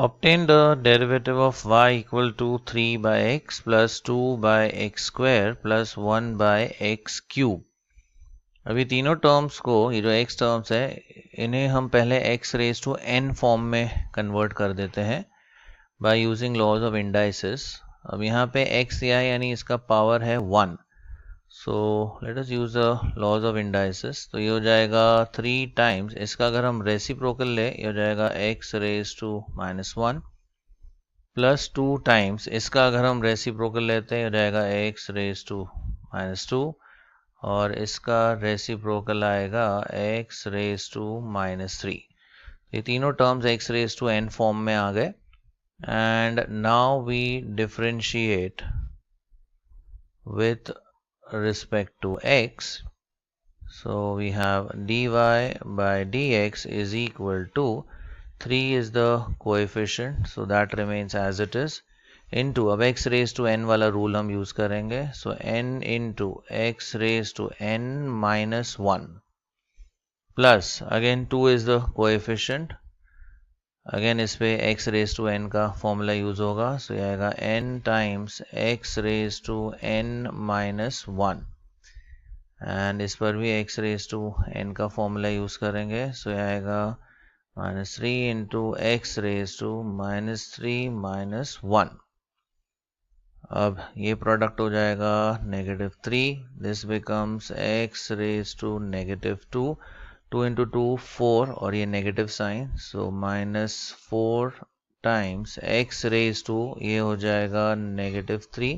Obtain the derivative of y equal to 3 by x plus 2 by x square plus 1 by x cube। अभी तीनों terms को, ये जो x terms है, इन्हें हम पहले x raise to n form में कन्वर्ट कर देते हैं by using laws of indices. अब यहाँ पे x या यानी इसका पावर है 1, so let us use the laws of indices. तो ये हो जाएगा 3 टाइम्स, इसका अगर हम रेसिप्रोकल ले, ये हो जाएगा x raise to -1 plus 2 times, इसका अगर हम रेसिप्रोकल लेते हैं, हो जाएगा x रेज टू -2 और इसका रेसिप्रोकल आएगा x रेज टू -3। ये तीनों terms x raise to n form में आ गए। And now we differentiate with respect to x, so we have dy by dx is equal to 3 is the coefficient, so that remains as it is, into अब x raised to n वाला rule हम use करेंगे, so n into x raised to n minus 1 plus again 2 is the coefficient, again इस पे x raise to n का formula use होगा, so ये आएगा n times x raise to n minus 1 and इस पर भी x रेज टू n का फॉर्मूला यूज करेंगे, सो ये आएगा -3 into x raise to -3 minus 1। अब ये प्रोडक्ट हो जाएगा -3, this becomes x raise to -2, 2 into 2 4 और ये negative sign, so -4 times x raise to, ये हो जाएगा -3,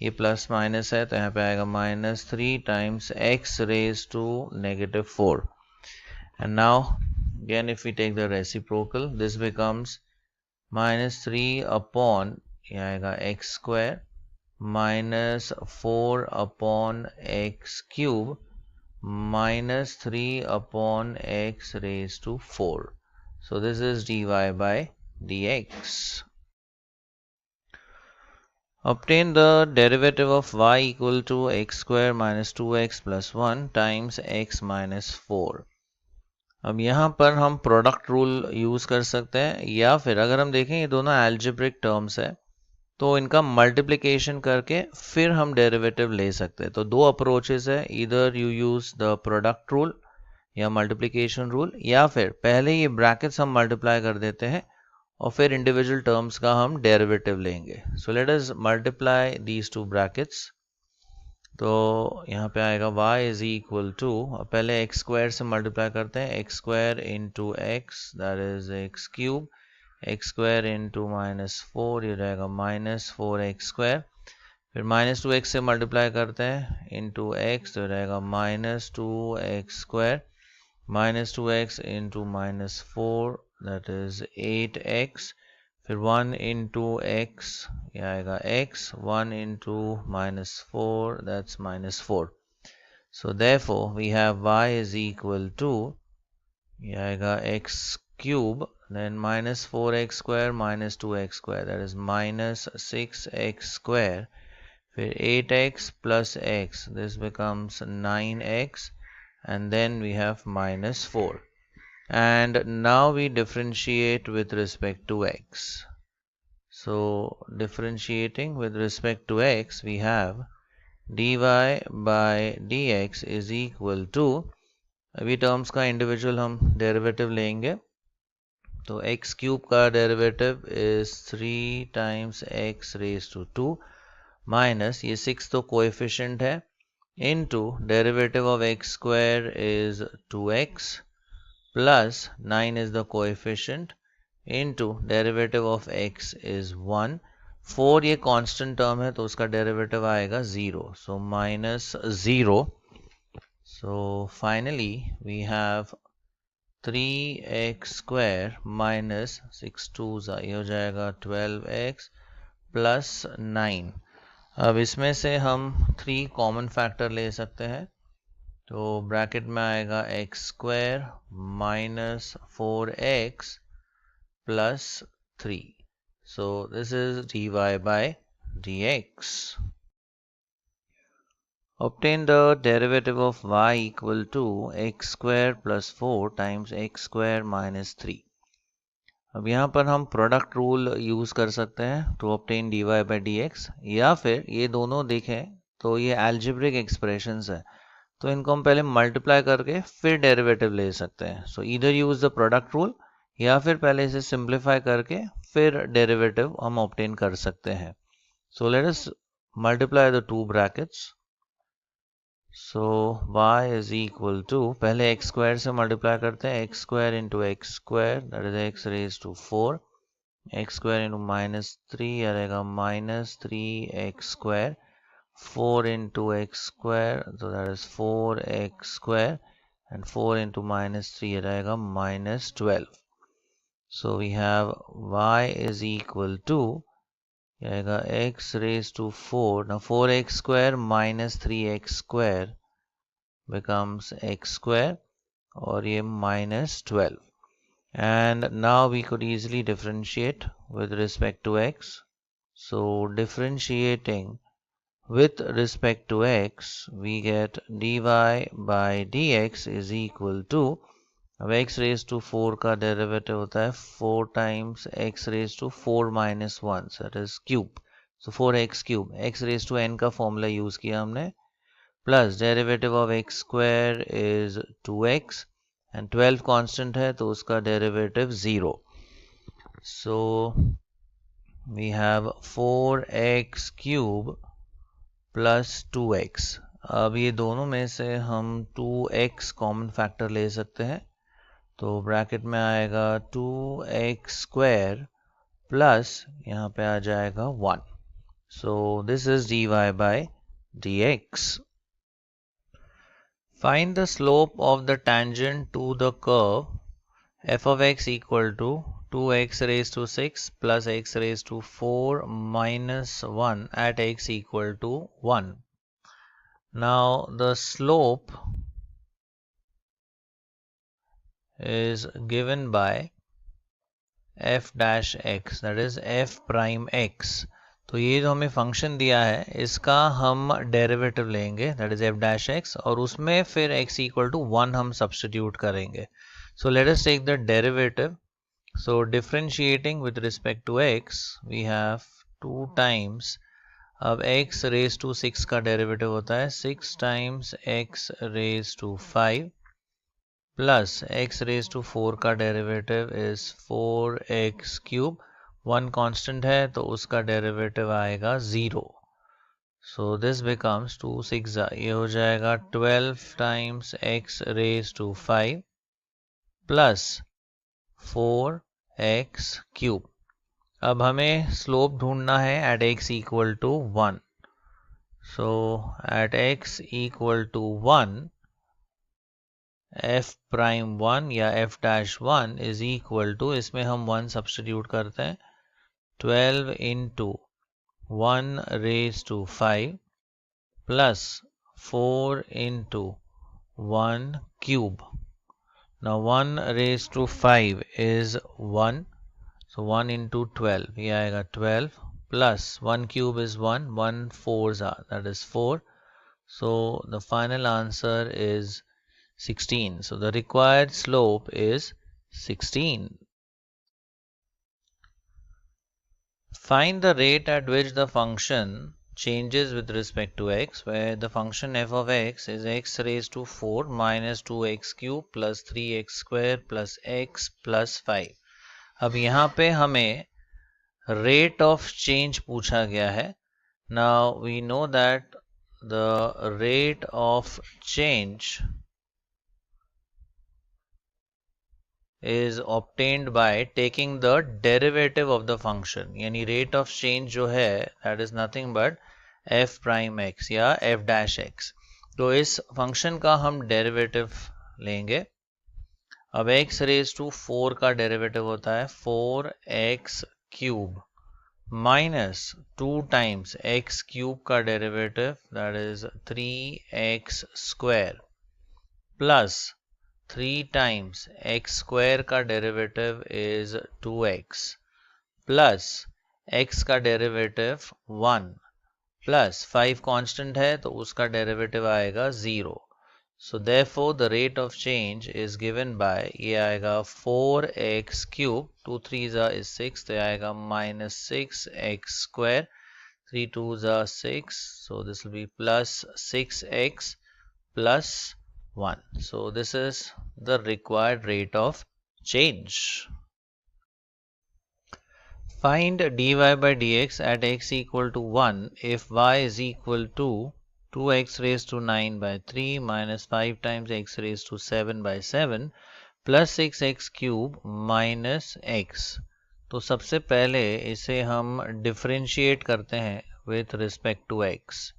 ये प्लस माइनस है तो यहाँ पे आएगा -3 times x raise to -4। And now again if we take the reciprocal, this becomes -3 upon, ये आएगा x square -4 upon x cube -3 upon x raised to 4. So this is dy by dx. Obtain the derivative of y equal to x square minus 2x plus 1 times x minus 4. अब यहाँ पर हम product rule use कर सकते हैं, या फिर अगर हम देखें ये दोनों एल्जेब्रिक टर्म्स है तो इनका मल्टीप्लिकेशन करके फिर हम डेरिवेटिव ले सकते हैं। तो दो अप्रोचेस है, इधर you use the product rule या मल्टीप्लिकेशन रूल, या फिर पहले ये ब्रैकेट्स हम मल्टीप्लाई कर देते हैं और फिर इंडिविजुअल टर्म्स का हम डेरिवेटिव लेंगे। सो let us multiply these two brackets. तो यहाँ पे आएगा y इज इक्वल टू, पहले एक्स स्क्वायर से मल्टीप्लाई करते हैं, x square into x that is x cube, x square into -4 ये रहेगा -4x स्क्वायर, फिर -2x से मल्टीप्लाई करते हैं इंटू एक्स तो रहेगा -2x square, -2x into -4 that is 8x, फिर 1 इंटू x ये आएगा x, 1 into -4 that's -4। So therefore we have y is equal to, ये आएगा x cube, then -4x square minus 2x square that is -6x square, फिर 8x plus x, this becomes 9x, and then we have -4, and now we differentiate with respect to x. So differentiating with respect to x, we have dy by dx is equal to, अभी terms का individual हम derivative लेंगे, तो x cube का derivative is 3 times x raise to 2 minus ये 6 तो coefficient है into derivative of x square is 2x plus 9 is the coefficient into derivative of x is 1, 4 ये कांस्टेंट टर्म है तो उसका डेरिवेटिव आएगा 0, so -0। So finally we have 3x square minus 6 2s, ये हो जाएगा 12x प्लस 9। अब इसमें से हम 3 कॉमन फैक्टर ले सकते हैं, तो ब्रैकेट में आएगा x square minus 4x plus 3, so this is dy by dx। Obtain the derivative of y equal to x square plus 4 times x square minus 3. अब यहाँ पर हम प्रोडक्ट रूल यूज़ कर सकते हैं to obtain dy by d x, या फिर ये दोनों देखें तो ये एल्जेब्रिक एक्सप्रेशंस है, तो इनको हम पहले मल्टीप्लाई करके फिर डेरिवेटिव ले सकते हैं. सो either use the product rule या फिर पहले इसे सिंप्लीफाई करके फिर डेरिवेटिव हम ऑब्टेन कर सकते हैं. So let us multiply the two brackets. So y is equal to, पहले एक्स स्क्वायर से मल्टीप्लाई करते हैं, x square into x square that is x raise to 4, x square into -3 आ रहेगा -3x square, 4 into x square, so that is 4x square, and 4 into -3 रहेगा -12. So we have y is equal to आएगा x raised to 4. Now 4x square minus 3x square becomes x square, और ये -12. And now we could easily differentiate with respect to x. So differentiating with respect to x, we get dy by dx is equal to, अब x raised to 4 का derivative होता है 4 times x raised to 4 minus 1, that is cube. So 4x cube, x raised to n का formula use किया हमने, plus derivative of x square is 2x, and 12 constant है तो उसका derivative 0. So we have 4x cube plus 2x. अब ये दोनों में से हम 2x कॉमन फैक्टर ले सकते हैं, तो ब्रैकेट में आएगा 2x स्क्वायर प्लस यहाँ पे आ जाएगा 1. So this is dy by dx. Find the slope of the tangent to the curve f of x equal to 2x raised to 6 plus x raised to 4 minus 1 at x equal to 1. Now the slope is given by f dash x, that is f prime x. तो ये जो हमें function दिया है इसका हम derivative लेंगे, that is f dash x, और उसमें फिर x equal to 1 हम सब्स्टिट्यूट करेंगे. So let us take the derivative. So differentiating with respect to x, we have 2 times, अब x raised to 6 का डेरिवेटिव होता है 6 times x raised to 5 plus x raised to 4 का derivative is 4x cube, 1 constant है तो उसका derivative आएगा 0. So this becomes 2 6, ये हो जाएगा 12 times x raised to 5 plus 4x cube. अब हमें स्लोप ढूंढना है at x equal to 1. So at x equal to 1 f prime 1 या f dash 1 is equal to, इसमें हम 1 सब्स्टिट्यूट करते हैं, 12 into 1 raise to 5 plus 4 into 1 cube. Now 1 raised to 5 is 1, so 1 into 12, ये आएगा 12 plus 1 cube is 1, 1 4s are, that is 4. So the final answer is 16. So the required slope is 16. Find the rate at which the function changes with respect to x, where the function f of x is x raised to 4 minus 2x cube plus 3x square plus x plus 5. अब यहाँ पे हमें rate of change पूछा गया है. Now we know that the rate of change is obtained by taking the derivative of the function, यानी rate of change जो है that is nothing but f prime x या f dash x. तो इस function का हम derivative लेंगे. अब x रेज टू 4 का डेरिवेटिव होता है 4x cube minus 2 times x cube का derivative that is 3x square plus 3 times x square का derivative is 2x plus x का डेरिवेटिव 1 प्लस 5 कांस्टेंट है तो उसका डेरिवेटिव आएगा 0. So therefore the rate of change is given by, ये आएगा 4x cube, 2 3s is 6, तो ये आएगा minus 6x square, 3 2s are 6, so this will be plus 6x plus 1. So this is the required rate of change. Find dy by dx at x equal to 1 if y is equal to 2x raised to 9 by 3 minus 5 times x raised to 7 by 7 plus 6x cube minus x. तो सबसे पहले इसे हम differentiate करते हैं with respect to x.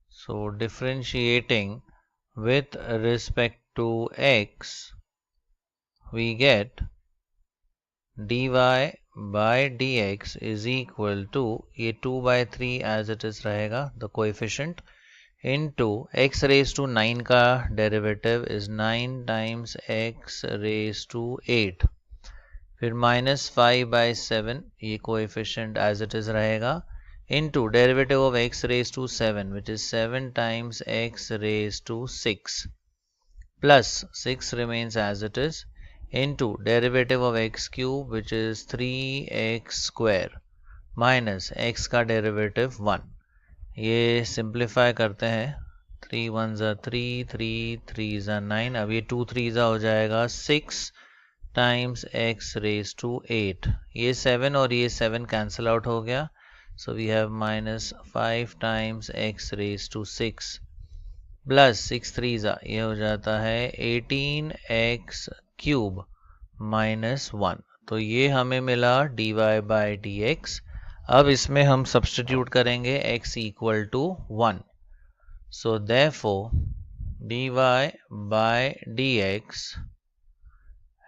So differentiating with respect to x, we get dy by dx is equal to, ये 2 by 3 as it is रहेगा, the coefficient, into x raised to 9 का derivative is 9 times x raised to 8, फिर minus 5 by 7, ये coefficient as it is रहेगा, into derivative of x raised to 7 which is 7 times x raised to 6 plus 6 remains as it is, into derivative of x cube which is 3x square minus x का derivative 1. ये simplify करते हैं, 3 1s are 3, 3 3s are 9, अब ये 2 3s हो जाएगा 6 times x raised to 8. ये 7 और ये 7 cancel out हो गया, so we have minus 5 times x raised to 6 plus 6 3s ये हो जाता है 18x cube minus 1. तो ये हमें मिला dy by dx. अब इसमें हम सब्स्टिट्यूट करेंगे x equal to 1. So therefore dy by dx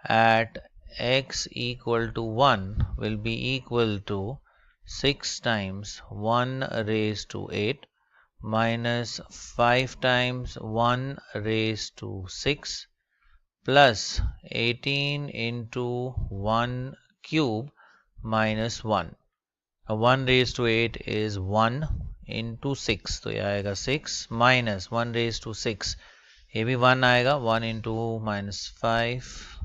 at x equal to 1 will be equal to 6 times 1 raised to 8 minus 5 times 1 raised to 6 plus 18 into 1 cube minus 1. 1 raised to 8 is 1 into 6, तो ये आएगा 6 minus 1 raised to 6, ये भी 1 आएगा, 1 into minus 5,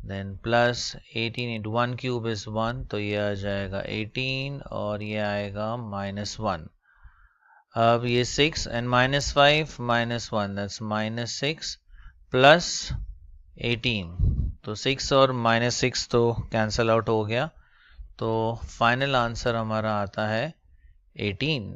then plus 18 into 1 cube is 1, तो ये आ जाएगा 18 और ये आएगा minus 1. अब ये 6 and minus 5 minus 1 that's minus 6 plus 18, तो 6 और minus 6 तो कैंसल आउट हो गया, तो फाइनल आंसर हमारा आता है 18.